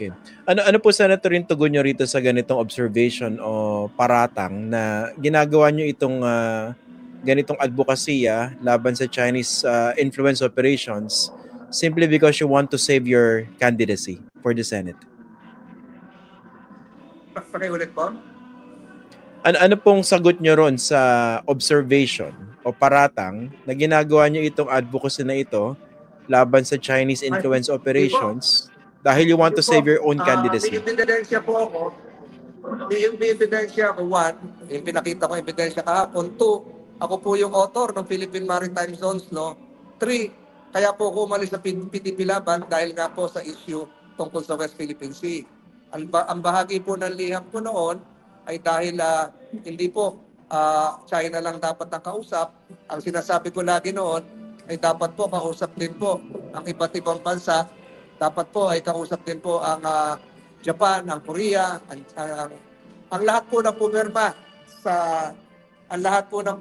Okay. Ano po Senator yung tugon niyo rito sa ganitong observation o paratang na ginagawa niyo itong ganitong advokasya laban sa Chinese influence operations simply because you want to save your candidacy for the Senate? Pakiulit po? Ano pong sagot niyo ron sa observation o paratang na ginagawa niyo itong advocacy na ito laban sa Chinese influence operations dahil you want to save your own candidacy? May ebidensya po ako. May ebidensya ako. One, yung pinakita ko ebidensya kahapon. Two, ako po yung author ng Philippine Maritime Zones Law. Three, kaya po ako umalis sa PDP laban dahil nga po sa issue tungkol sa West Philippine Sea. Ang bahagi po ng liham ko noon ay dahil hindi po China lang dapat ang kausap. Ang sinasabi ko lagi noon ay dapat po kausap din po ang iba't ibang bansa. Dapat po ay kausap din po ang Japan, ang Korea, ang lahat po ng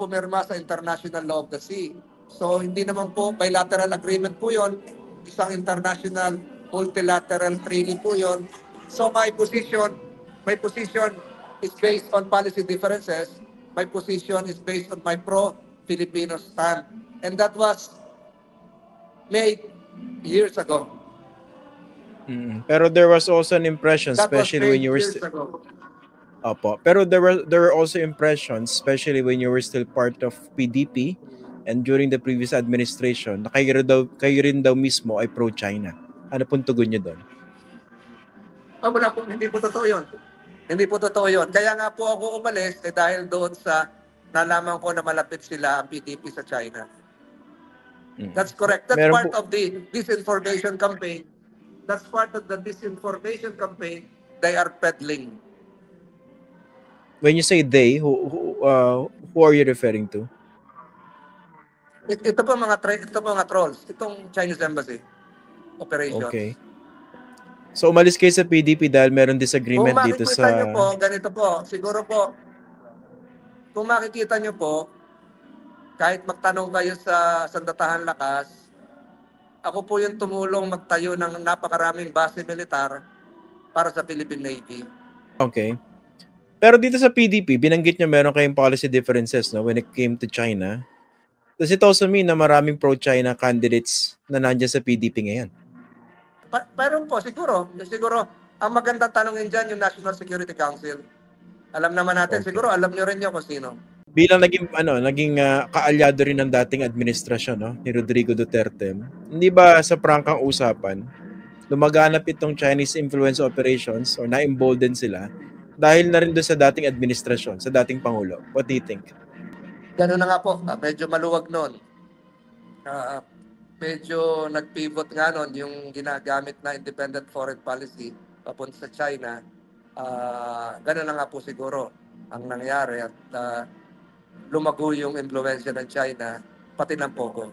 pumirma sa International Law of the Sea. So hindi naman po bilateral agreement po 'yon, isang international multilateral treaty po 'yon. So my position is based on policy differences. My position is based on my pro-Filipino stand. And that was made years ago. Pero there was also an impression, especially when you were Pero there were also impressions, especially when you were still part of PDP and during the previous administration, na kayo rin daw mismo ay pro-China. Ano pong tugon niyo doon? Wala po, hindi po totoo yun. Hindi po totoo yun. Kaya nga po ako umalis dahil doon sa nalaman ko na malapit sila ang PDP sa China. That's correct. That's part of the disinformation campaign. That's part of the disinformation campaign they are peddling. When you say they, who are you referring to? Ito po mga trolls. Itong Chinese embassy operations. Okay. So umalis kayo sa PDP dahil meron disagreement dito sa... Kung makikita nyo po, ganito po, siguro po, kung makikita nyo po, kahit magtanong kayo sa Sandatahan Lakas, ako po yung tumulong magtayo ng napakaraming base militar para sa Philippine Navy. Okay. Pero dito sa PDP, binanggit niyo meron kayong policy differences when it came to China. Does it also mean na maraming pro-China candidates na nandiyan sa PDP ngayon? Pero po, siguro, ang magandang tanongin dyan yung National Security Council. Alam naman natin, siguro alam nyo rin yun kung sino. Bilang naging kaalyado rin ng dating administrasyon ni Rodrigo Duterte, hindi ba sa prangkang usapan, lumaganap itong Chinese influence operations or na-embolden sila dahil na rin doon sa dating administrasyon, sa dating Pangulo? What do you think? Gano'n na nga po, medyo maluwag noon. Medyo nag-pivot nga noon yung ginagamit na independent foreign policy papunta sa China. Gano'n na nga po siguro ang nangyari at lumago yung impluwensya ng China, pati ng Pogo.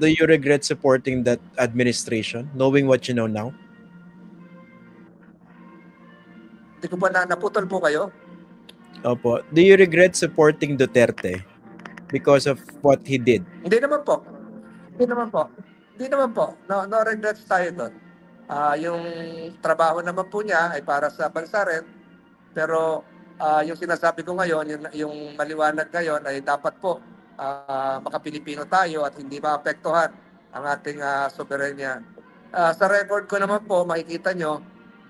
Do you regret supporting that administration, knowing what you know now? Hindi ko pa naputol po kayo. Opo. Do you regret supporting Duterte because of what he did? Hindi naman po. No regrets tayo doon. Yung trabaho naman po niya ay para sa bansa rin. Pero yung sinasabi ko ngayon, yung maliwanag ngayon ay dapat po maka-Pilipino tayo at hindi maapektuhan ang ating soberanya. Sa record ko naman po, makikita nyo,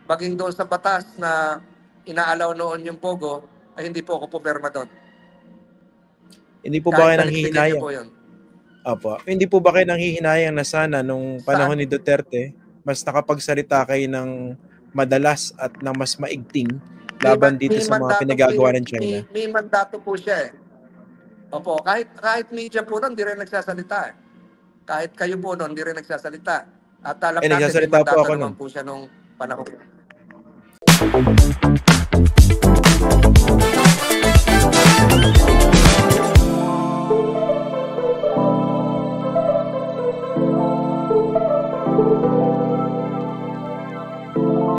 maging doon sa batas na inaalaw noon yung Pogo, ay hindi po ako pumirma doon. Hindi po ba kayo nanghihinayang? Opo. Hindi po ba kayo nanghihinayang na sana nung panahon ni Duterte, mas nakapagsalita kayo ng madalas at ng mas maigting laban dito sa mga pinagagawa ng China? May mandato po siya Opo, kahit media po noon, hindi rin nagsasalita Kahit kayo po noon, hindi rin nagsasalita. At alam natin, may mandato naman po siya nung panahon.